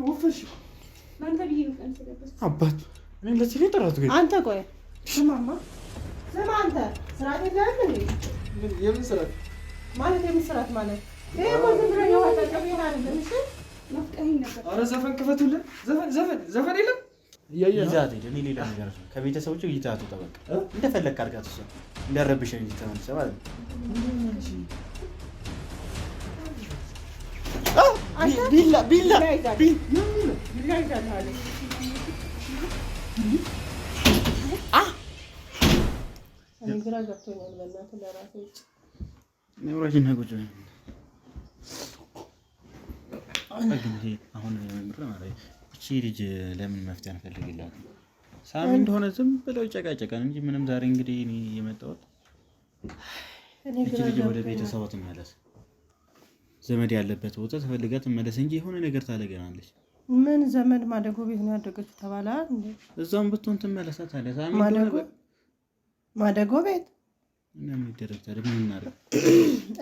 ወፈርሽ ማንተ ቢዩ ከንሰለበት አባት እኔ ለዚህ ነው ጥራት ግን አንተ ቆይ ስማማ ስማ አንተ ስራት የለም እንዴ የምን ስራት ማለት የምን ስራት ማለት ይሄ ወንድ ብለ ነው አጠቀመኝ አይደለም እሺ ናፍቀኝ ነበር አረ ዘፈን ክፈቱልን ዘፈን የለም ይዛት እኔ ሌላ ነገር ነው ከቤተሰቦቹ ይዛቱ ተበቃ እንደፈለክ አድርጋት እሱ እንዳረብሽኝ ተመልሰ ማለት ነው ቢላ ይላይዳል እኔ ግራ ገብቶኛል በእናትህ ለራሴ ነውራጅና ቁጭ አሁን ምንድን ነው እቺ ልጅ ለምን መፍትሄ አንፈልግላት ሳሚ እንደሆነ ዝም ብለው ጨቃጨቃን እንጂ ምንም ዛሬ እንግዲህ እኔ የመጣሁት እቺ ልጅ ወደ ቤተሰቧ ትመለስ ዘመድ ያለበት ቦታ ተፈልጋ ትመለስ እንጂ የሆነ ነገር ታለገናለች ምን ዘመድ ማደጎ ቤት ነው ያደገችው ተባላ እንዴ እዛም ብትሆን ትመለሳት አለ ሳሚ ማደጎ ቤት እና ምን ይደረጋል ምን እናደርግ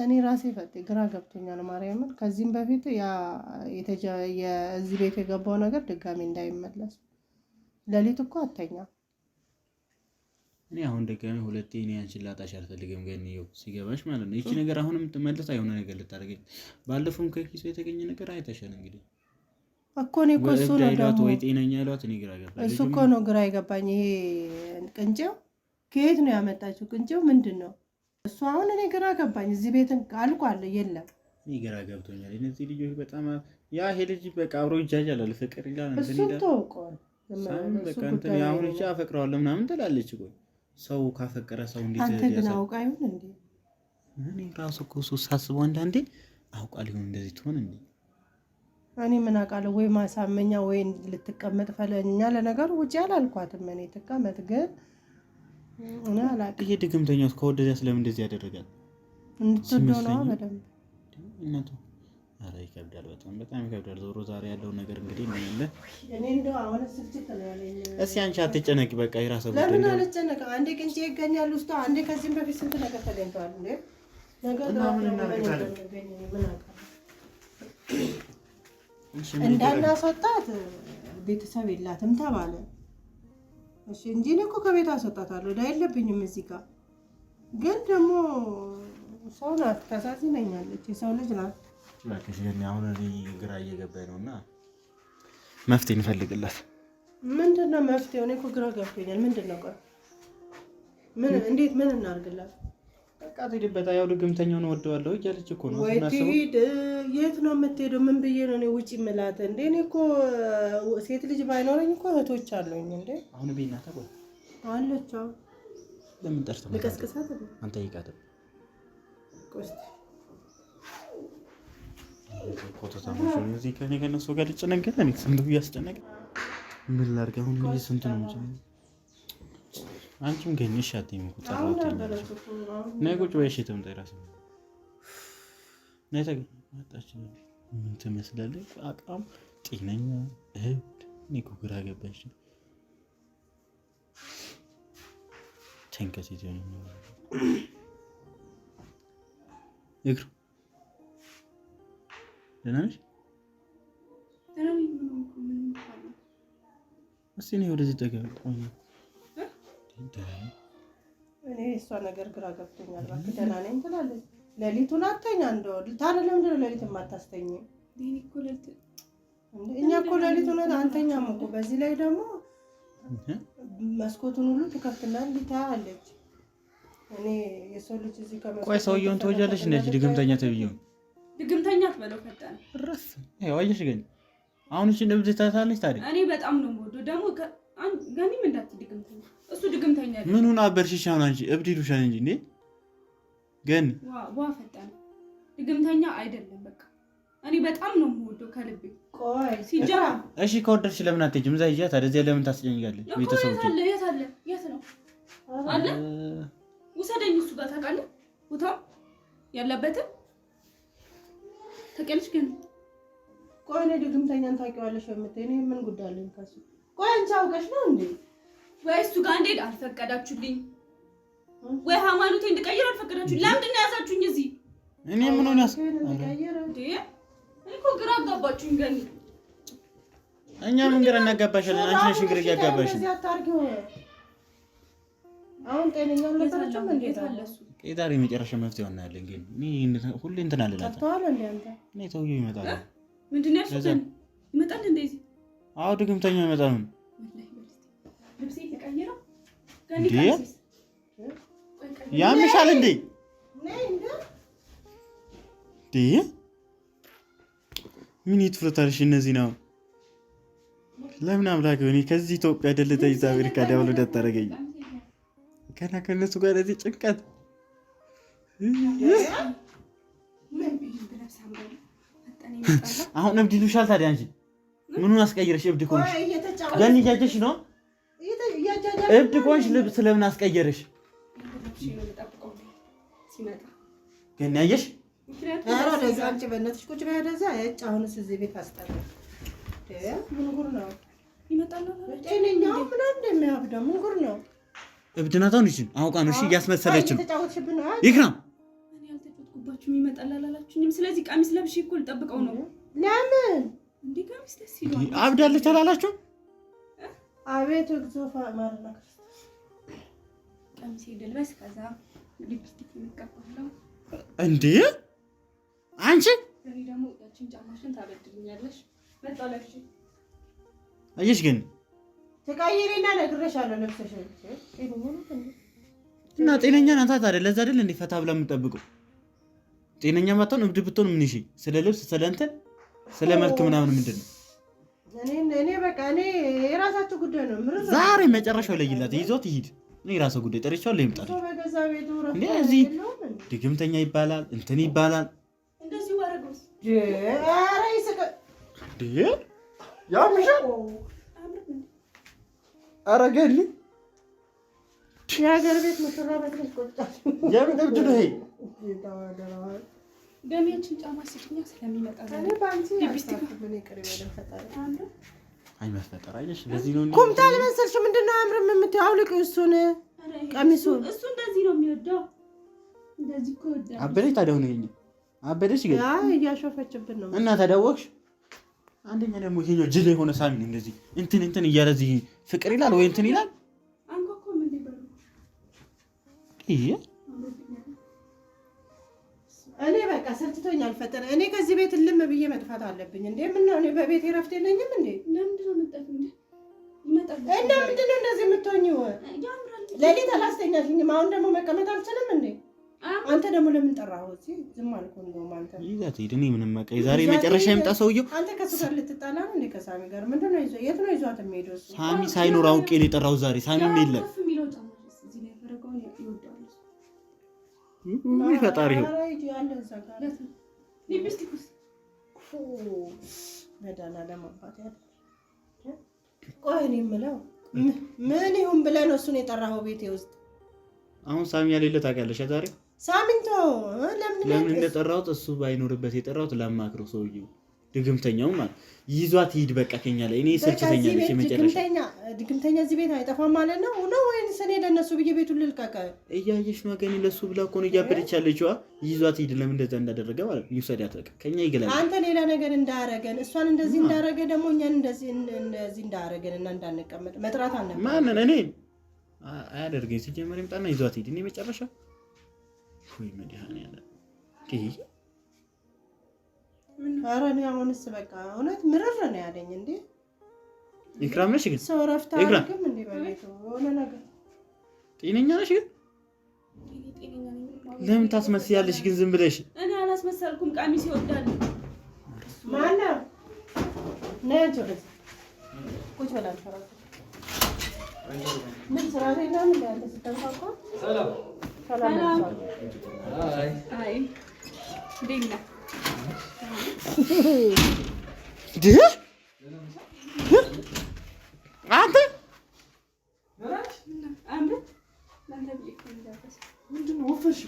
እኔ ራሴ ፈጥ ግራ ገብቶኛል ማርያምን ከዚህም በፊት ያ የዚህ ቤት የገባው ነገር ድጋሚ እንዳይመለስ ለሊት እኮ አተኛ እኔ አሁን ድጋሚ ሁለቴ እኔ አንቺን ላጣሽ አልፈልግም ገንየው ሲገባሽ ማለት ነው እቺ ነገር አሁንም ትመለስ አይሆነ ነገር ልታደርገኝ ባለፈውም ከኪሱ የተገኘ ነገር አይተሻል እንግዲህ እኮ ነው እኮ እሱ ነው ደግሞ ወይ ጤነኛ ያሏት እኔ ግራ ገባኝ እሱ እኮ ነው ግራ ይገባኝ ይሄ ቅንጨው ከየት ነው ያመጣችው ቅንጨው ምንድነው እሱ አሁን እኔ ግራ ገባኝ እዚህ ቤት አልቋል የለም እኔ ግራ ገብቶኛል እነዚህ ልጆች በጣም ያ ይሄ ልጅ በቃ አብሮ ይጃጃላል ፍቅር ይላል እንትን ይላል እሱ ተውቋል በቃ እንትን ያሁን እቺ አፈቅረዋለሁ ምናምን ትላለች እኮ ሰው ካፈቀረ ሰው እንዴት አንተ ግን አውቃ ይሁን እንዴ እኔ ራሱ እኮ ሳስበው አንዳንዴ አውቃ ሊሆን እንደዚህ ትሆን እንዴ እኔ ምን አውቃለሁ ወይ ማሳመኛ ወይ ልትቀመጥ ፈለኛ ለነገሩ ውጪ አላልኳትም እኔ ተቀመጥ ግን እኔ አላውቅም ይሄ ድግምተኛው ከወደዚያ ስለምን እንደዚህ ያደረጋል እንድትወደው ነው በደንብ እናቱ አረ ይከብዳል በጣም ይከብዳል ዞሮ ዛሬ ያለው ነገር እንግዲህ ምን አለ እኔ እንደው አሁን ስልችት ነው ያለኝ እስኪ አንቺ አትጨነቂ በቃ የራሱ ጉዳይ ለምን አልጨነቅ አንዴ ቅንጭ ይገኛል ውስጥ አንዴ ከዚህም በፊት ስንት ነገር ተገኝቷል እንዴ ነገር ምን እናደርጋለን ምን አውቃለሁ እንዳናስወጣት ቤተሰብ የላትም ተባለ እሺ እንጂ እኔ እኮ ከቤት አስወጣታለሁ ዳ የለብኝም እዚህ ጋር ግን ደግሞ ሰው ናት ታሳዝነኛለች የሰው ልጅ ናት እባክሽ ግን አሁን ግራ እየገባኝ ነውና መፍትሄ እንፈልግላት ምንድነው መፍትሄው እኔ እኮ ግራ ገብቶኛል ምንድነው ቆይ ምን እንዴት ምን እናርግላት በቃ ትሄድበት ያው ድግምተኛውን ወደዋለሁ እያለች እኮ ነው እናሰው የት ነው የምትሄደው ምን ብዬ ነው እኔ ውጪ ምላት እንዴ እኔ እኮ ሴት ልጅ ባይኖረኝ እኮ እህቶች አሉኝ እንዴ አሁን ቤና ተቆይ አለች ለምን ጠርተህ ልቀስቅሳት አንተ ይቃተም ቆስት ኮቶታሞች እዚህ ከኔ ከነሱ ጋር ልጨነቀኝ ስንቱ ያስጨነቀ ምን ላድርግ አሁን ምን ስንቱ ነው አንቺም ገኝሽ አትይም እኮ ታውቁት ነይ ቁጭ በይ እሺ ተምጣ ይራስ ነይ ተመጣች ምን ትመስላለች አቃም ጤነኛ እህት ንቁ ግራ ገባሽ ተንከሲት ነው ይግሩ ደህና ነሽ እስኪ ነይ ወደዚህ ተቀመጥ እኔ እሷ ነገር ግራ ገብቶኛል እባክህ ደህና ነኝ ትላለች ለሊቱን አተኛ እንደው ታዲያ ለምንድን ነው ለሊት የማታስተኝ እኛ እኮ ለሊቱን አንተኛም እኮ በዚህ ላይ ደግሞ መስኮቱን ሁሉ ትከፍትና እንዲታያለች እኔ የሰው ልጅ እዚህ ከመስኮት ቆይ ሰውየውን ተወጃለሽ እንዴ ድግምተኛ ተብየው ድግምተኛ ትበለው ፈጣን ረፍ አየሽ ግን አሁን እቺ እንደዚህ ታታለች ታዲያ እኔ በጣም ነው የምወደው ደግሞ ጋኒም እንዳትድግምተኛ እሱ ድግምተኛ ምኑን አበርሽሻው አንቺ እብድ ይሉሻል እንጂ እንዴ ግን ዋ ፈጣን ድግምተኛ አይደለም በቃ እኔ በጣም ነው የምወደው ከልቤ ቆይ ሲጀራ እሺ ከወደድሽ ለምን አትሄጂም እዛ ይያ ታዲያ እዚህ ለምን ታስጨኛለሽ ቤተሰቦች የት ነው አለ ውሰደኝ እሱ ጋር ታውቃለህ ቦታው ያለበትን ታውቂያለሽ ግን ቆይ እኔ ድግምተኛን ታውቂዋለሽ የምትይ እኔ ምን ጉዳይ አለኝ ከሱ ቆይ አንቺ አውቀሽ ነው እንዴ ወይ እሱ ጋር እንዴት አልፈቀዳችሁልኝ ወይ ሃይማኖቴ እንድቀይር አልፈቀዳችሁልኝ ለምንድን ነው ያዛችሁኝ እዚህ እኔ ምን ሆነ እንዴ እኔ እኮ ግራ አጋባችሁኝ ገኒ እኛ ምን ግራ እናጋባሻለን? አንቺ ነሽ ግራ ያጋባሽ። አሁን ጤነኛ ለተረጨም እንዴት አለ እሱ? ቄዳር የመጨረሻ መፍትሄ እናያለን። ግን እኔ ሁሌ እንትን አለላት። ታውቃለህ እንዴ አንተ? እኔ ሰውዬው ይመጣል። ምንድን ነው ያልሽው? ይመጣል እንደዚህ? አዎ ድግምተኛው ይመጣል። ምን ልብሴ ተቀየረ? እንዴ ያምሻል እንዴ? እንዴ ምን ይትፍረታልሽ? እነዚህ ነው ለምን አምላክ እኔ ከዚህ ኢትዮጵያ ደልተ ይዛ አሜሪካ ዳውሎ ደታረገኝ ገና ከነሱ ጋር እዚህ ጭንቀት አሁን እብድ ይሉሻል። ታዲያ አንቺ ምኑን አስቀየረሽ? እብድ ኮንሽ ገኒ እያጀሽ ነው። እብድ ኮንሽ ልብስ ለምን አስቀየረሽ? ገኒ አየሽ? ኧረ ወደዛ አንቺ በእናትሽ ቁጭ በይ ወደዛ። እጭ አሁንስ እዚህ ቤት አስጠላ። ምን ጉር ነው? ይመጣል ጤነኛው ምናምን እንደሚያብደው ምን ጉር ነው? እብድ ናት። አሁን እሺ አውቃ ነው እሺ እያስመሰለች ነው። ይክራም እኔ አልተጫወትኩባችሁም። ይመጣል አላላችሁኝም? ስለዚህ ቀሚስ ለብሼ እኮ ልጠብቀው ነው። ለምን እንዴ ቀሚስ ደስ ይላል። አብዳለች አላላችሁ? አቤት እግዚኦፋ ማርና ቀሚስ ልልበስ ከዛ ሊፕስቲክ እንቀባለሁ። እንዴ አንቺ እኔ ደግሞ ያቺን ጫማሽን ታበድልኛለሽ። መጣለሽ አየሽ ግን ተቀይሬና ነግሬሻለሁ። ለብሰሽ እና ጤነኛ ናት አይደል? ለዛ አይደል እንዴ ፈታ ብላ የምጠብቀው? ጤነኛ ማታውን እብድ ብትሆን ምን እሺ፣ ስለ ልብስ ስለ እንትን ስለ መልክ ምናምን ምንድነው? እኔ በቃ እኔ የራሳችሁ ጉዳይ ነው። ምርጥ ዛሬ መጨረሻው ለይላት ይዞት ይሄድ። እኔ ራሱ ጉዳይ ጠርቻው ለይምጣል። በገዛ ቤቱ እንዴ እዚህ ድግምተኛ ይባላል እንትን ይባላል። እንደዚህ ወረዶስ ኧረ ይስቅ እንዴ ያምሻል። ኧረ ገኒ የሀገር ቤት መሰራበት ቆጣ የምን እብድ ነው ይሄ? ደሜችን ጫማ ስጭኛ ስለሚመጣ እኔ ባንቺ ሊፕስቲክ ምን ይቀር ይበለን ፈጣሪ አይ መፈጠር አይደሽ። ለዚህ ነው ቁምጣ ለመሰልሽ ምንድነው አምርም የምትይው? አውልቅ እሱን ቀሚሱን። እሱ እንደዚህ ነው የሚወደው። እንደዚህ እኮ ይወዳል። አበደች። ታዲያ ሆነ ይሄኛው አበደች ግን እያሾፈችብን ነው እና ተደወቅሽ። አንደኛ ደግሞ ይሄኛው ጅል የሆነ ሳሚ እንደዚህ እንትን እያለ እዚህ ፍቅር ይላል ወይ እንትን ይላል። አንኮኮ ምን ይበሉ ይሄ እኔ በቃ ሰልችቶኛል። ፈጠረ እኔ ከዚህ ቤት ልም ብዬ መጥፋት አለብኝ እንዴ? ምን ነው እኔ በቤት እረፍት የለኝም እንዴ? ለምንድን ነው የምጠፊው እንዴ? ይመጣል እና ምንድን ነው እንደዚህ የምትሆኚው? ሌሊት አላስተኛሽኝም። አሁን ደግሞ መቀመጥ አልችልም እንዴ? አንተ ደግሞ ለምን ጠራኸው? እዚህ ዝም አልኩህ። እንደውም አንተ ይዛት ሄድ። እኔ ምንም በቃ የዛሬ መጨረሻ ይምጣ ሰውየው። አንተ ከሱ ጋር ልትጣላ ነው እንዴ? ከሳሚ ጋር ምንድን ነው የት ነው ይዟት የሚሄደው? እሱ ሳሚ ሳይኖር አውቄ ነው የጠራሁት ዛሬ። ሳሚም የለም። እዚህ ላይ ፈረጋውን ይወዳል። ፈጣሪ ነው ሊፕስቲክስ መድኃኒዓለም አባት ያለ ቆይ እኔ የምለው ምን ይሁን ብለህ ነው እሱን የጠራኸው ቤቴ ውስጥ? አሁን ሳሚ ያሌለ ታውቂያለሽ? ዛሬ ሳሚንቶ ለምን እንደጠራሁት እሱ ባይኖርበት የጠራሁት ላማክረው ሰውዬው ድግምተኛው ማለት ይዟት ሂድ በቃ ከኛ ላይ እኔ ሰልችተኛለች። የመጨረሻ ድግምተኛ እዚህ ቤት አይጠፋም ማለት ነው ነው ወይስ እኔ ለነሱ ብዬ ቤቱን ልልቀቅ? እያየሽ ነው ገኒ ለሱ ብላ እኮ ነው እያበደች ያለችዋ። ይዟት ሂድ ለምን እንደዛ እንዳደረገ ማለት ነው። ይውሰዳት በቃ ከኛ ይገላል። አንተ ሌላ ነገር እንዳረገን እሷን እንደዚህ እንዳረገ ደግሞ እኛን እንደዚህ እንዳረገን እና እንዳንቀመጥ መጥራት አለብን። ማንን እኔ አያደርገኝ ሲጀመር ይምጣና ይዟት ሂድ። እኔ መጨረሻ ወይ መድኃኒዓለም ይሄ ኧረ እኔ አሁንስ በቃ እውነት ምርር ነው ያለኝ እንዴ። ኢክራም ነሽ ግን ሰው ረፍታ አድርግም እንዴ በቤቱ የሆነ ነገር ጤነኛ ነሽ ግን ለምን ታስመስያለሽ ግን ዝም ብለሽ? እኔ አላስመሰልኩም። ቀሚስ ይወዳል። ማነው ነጭ ወደዚህ ቁጭ በላ ተራራ ምን ስራ ላይ ነው ያለ ስተንኳኳ ሰላም ሰላም አይ ዲና አንተ ምንድን ነው ወፈርሽ?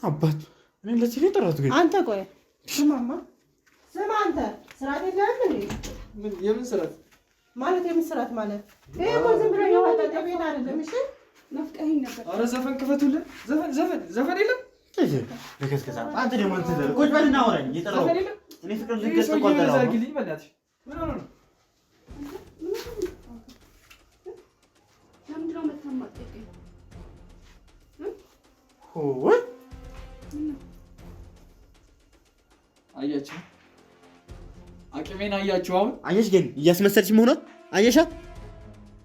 አባት እኔ ለዚህ ነው የጠራሁት ግን አንተ ቆይ ስማማ ስማ አንተ ስራት የለህም እንዴ? ምን የምን ስራት ማለት የምን ስራት ማለት ይሄ እኮ ዝም ብሎ የወጣ ቤት አይደለም። እሺ ናፍቀኸኝ ነበር። ኧረ ዘፈን ክፈቱልን። ዘፈን የለም። ለከስከሳ አንተ ደግሞ እንትን ቁጭ በልና አውራኝ እየጠራሁ እኔ ፍቅር ልገጽ ቆንጠራው ዘርግልኝ በእናትሽ ምን ሆነ ነው? ለምንድን ነው የምታማጥቀኝ? አያችሁ አቅሜን አያችሁ። አሁን አየሽ ግን እያስመሰልሽ መሆኗን አየሻት?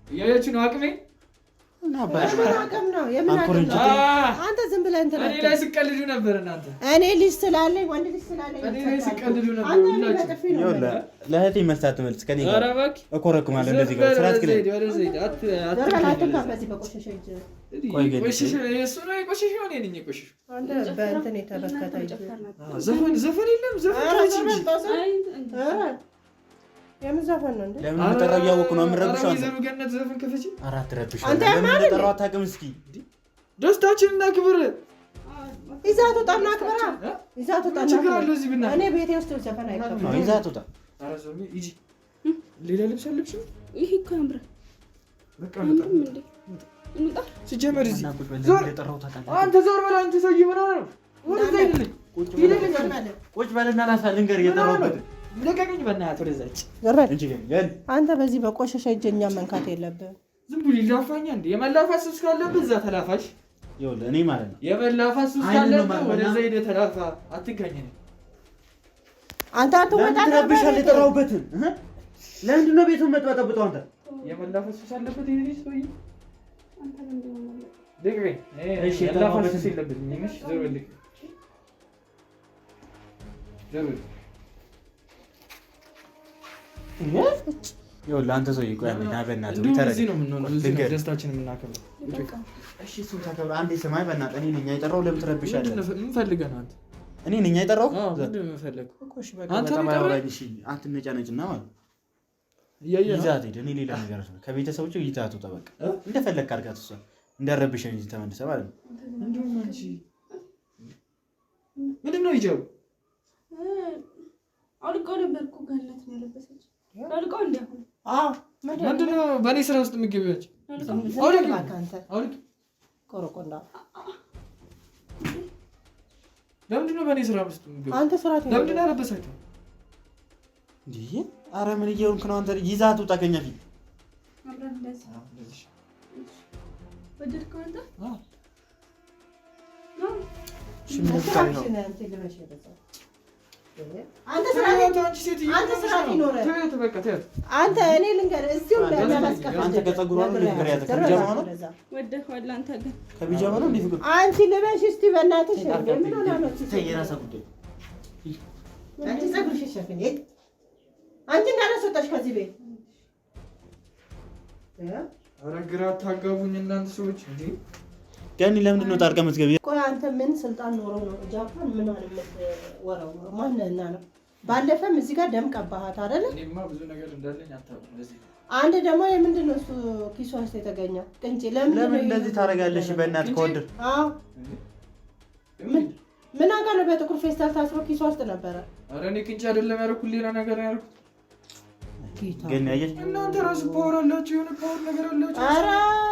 እያያችሁ ነው አቅሜን። አቅም ነው የምን አቅም ነው? አንተ ዝም ብለህ እንትን እኔ ላይ ስቀልዱ ነበር እናንተ። እኔ ልጅ ስላለኝ ወንድ ልጅ ስላለኝ እኔ ላይ ስቀልዱ ነበር። ለእህቴ መልስ አትመልስ። ከእኔ ጋር እኮረኩማለሁ እንደዚህ ጋር ስራት ግን በዚህ በቆሸሸ እጅ ቆይ ግን እሱ ነው የቆሸሸው። እኔ ነኝ የቆሸሸው። አንተ በእንትን የተበከተ እጅ ዘፈን የለም ዘፈን የምን ዘፈን ነው እንዴ? ለምን እንደጠራው እያወቅሁ ነው የምረብሽው። አንተ ወይዘሮ ገነት ዘፈን ከፈች። አራት ረብሽው። ለምን እንደጠራው አታውቅም? እስኪ ደስታችንን እናክብር። ይዛት ወጣና አክብራ ይዛት ወጣና ችግር አለው እዚህ ብና እኔ ቤቴ ውስጥ ዘፈን አይከብም። ነው ይዛት ወጣ። ኧረ ሰው ሂጂ። ሌላ ልብስ አለብሽ? ይሄ እኮ ያምራል። በቃ እንውጣ። ሲጀመር እዚህ ዞር አንተ ዞር በል አንተ ሰውዬ ምን ሆነህ ነው? ወደዛ ሂድልኝ ቁጭ በልና ላሳ ልንገር እየጠራሁበት ለቀቀኝ በእናትህ ወደዛች እንጂ ግን አንተ በዚህ በቆሸሸ እጅ እኛን መንካት የለብህም። ዝም ብሎ ይላፋኛ እንዴ? የመላፋት ሱስ ካለብህ እዛ ተላፋሽ። ይኸውልህ እኔ ማለት ነው የመላፋት ሱስ ካለብህ ወደዛ ሄደህ ተላፋ። አትገኝ ነኝ አንተ አትወጣ ትረብሻለህ። የጠራሁበትን ለምንድን ነው ቤቱን መጥበጠብጠው? አንተ የመላፋት ሱስ አለበት ይሄ ልጅ ሰውዬ። አንተ ለምንድን ነው ደግሬ እሺ የመላፋት ሱስ የለበትም። ይመሽ ዞር በልክ ዞር በል ይኸውልህ አንተ ሰውዬ ቆይ አሜና በእናትህ እዚህ ነው የምንሆነው። እዚህ ነው ደስታችንን የምናከብረው። እሱን ታከብረው። አንዴ ስማኝ በእናትህ እኔ ነኝ የጠራው። ለምን ትረብሻለህ? ምን ፈልገህ ነው አንተ? እኔ ነኝ የጠራው። ምንድን ነው የፈለግህ? እሺ በቃ በጣም አውራኝ። እሺ አትነጫነጭና ማለት ይዛት ሄድ። እኔ ሌላ ነገር ነው ከቤተሰቦቹ ይዛት ወጣ። በቃ እንደፈለግህ አድርጋት። እሷን እንዳረብሸኝ እዚህ ተመልሰህ ማለት ነው። እንደውም አንቺ ምንድን ነው ይጀው አውልቀው ነበር እኮ ገነት ነው ያለበሰች። አውልቀው እንዲያው ምንድን ነው በእኔ ስራ ውስጥ የምትገቢው? ቆረቆንዳ ለምንድን ነው በእኔ ስራ ውስጥ የምትገቢው? አንተ ስራ ለምንድን ነው ያለበሳችሁ እንዴ? ኧረ ምን እየሆንክ ነው አንተ? ይዛት ውጣ ከእኛ ፊት። አብረን እንደዚህ ወደድከው አንተ? እሺ ምን ልታረግ ነው? አንተ ስራ ይኖር አንተ እኔ ልንገርህ እዚሁ እንዳላስቀር አንተ ከፀጉሯ ነው ልንገር ያዘ ከቢጃማ ነው ወደድከው አንተ ግን ከቢጃማ ነው እንዴ? ፍቅር አንቺ ልበሽ እስቲ በእናትሽ ምን ሆነ ነው? የራሳ ጉዳይ አንቺ ፀጉርሽ ሸፍኝ። አንቺ እንዳላስወጣሽ ከዚህ ቤት ኧረ ግራ አታጋቡኝ እናንተ ሰዎች እንዴ! ገኒ ለምንድን ነው ጣልቃ የምትገቢ? ቆይ አንተ ምን ስልጣን ኖሮ ነው ጃፓን ምን አለበት ወራው ነው ማንነና ነው? ባለፈም እዚህ ጋር ደም ቀባሃት አይደለ? እኔማ ብዙ ነገር እንዳለኝ አታውቅም። እንደዚህ አንድ ደግሞ የምንድን ነው እሱ ኪሱ ውስጥ የተገኘው ቅንጭ ለምን እንደዚህ ታደርጋለሽ? በእናትህ ከወደድክ አዎ ምን አውቃለሁ። በጥቁር ፌስታል ታስሮ ኪሱ ውስጥ ነበረ። ኧረ እኔ ቅንጭ አይደለም ያደረኩት ሌላ ነገር ነው ያደረኩት። ግን አየሽ እናንተ ራሱ ፓወር አላችሁ፣ የሆነ ፓወር ነገር አላችሁ። ኧረ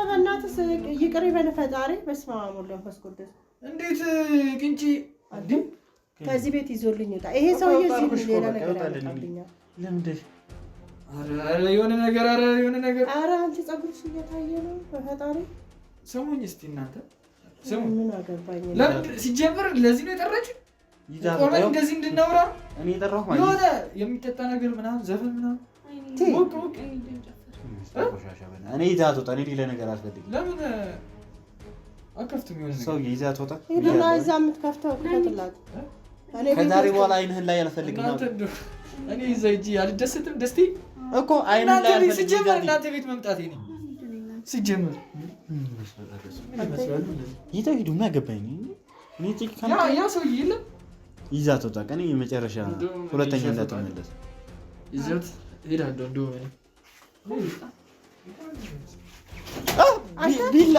በእናትህ ይቅር ይበል ፈጣሪ። በስመ አብ ወወልድ ወመንፈስ ቅዱስ። እንዴት ቅንጭ እንዴ ከዚህ ቤት ይዞልኝ ወጣ። ይሄ ሰውዬ እዚህ ሌላ ነገር ያመጣልኛል። ለምንድን ኧረ የሆነ ነገር ኧረ አንቺ ፀጉርሽ እየታየ ነው በፈጣሪ። ስሙኝ እስኪ እናንተ ስሙኝ። ምን አገባኝ ለምን ሲጀምር ለዚህ ነው የጠራችሁ? ቆመን እንደዚህ እንድናወራ እኔ የጠራሁ ማለት የሆነ የሚጠጣ ነገር ምናምን ዘፈን ምናምን እኔ ይዛት ወጣ። እኔ ሌላ ነገር አልፈልግም። ለምን አከፍትም? የሆነ ነገር ሰው ይዛት ወጣ። ሄደና እዛ የምትከፍተው ክፈትላት። ከዛሬ በኋላ አይንህን ላይ አልፈልግም። እኔ እዛ ሂጅ አልደሰትም። ደስቴ እኮ አይንህን ላይ አልፈልግም። ሲጀመር እናንተ ቤት መምጣቴ ነው ሲጀመር። ይዘው ሂዱ። ምን አገባኝ እኔ ያ ሰውዬ የለም ይዛት ወጣ። ቀኔ የመጨረሻ ሁለተኛ እንዳትመለስ ይዘት ሄዳለሁ። እንደውም ቢላ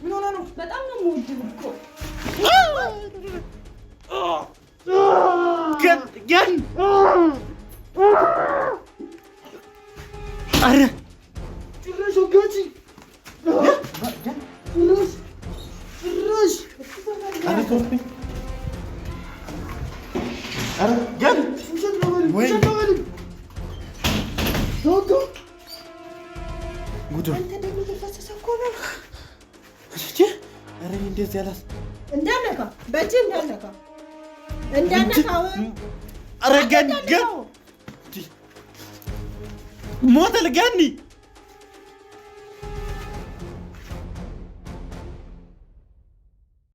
ምን ሆነ ነው? በጣም ነው የምወድህ እኮ ገን አረ ጭራሽ ወጋችኝ። ጭራሽ ዞርብኝ። ኧረ ገል ውሸት ነው በል ወይ ውሸት ነው በል ቶቶ ጉዱ አንተ ደግሞ ተፈሰሰ እኮ ነው። እሺ ኧረ እንደዚህ ያላስ እንዳነካ በእጅ እንዳነካ እንዳነካው ኧረ ገን ሞተ ልጋኒ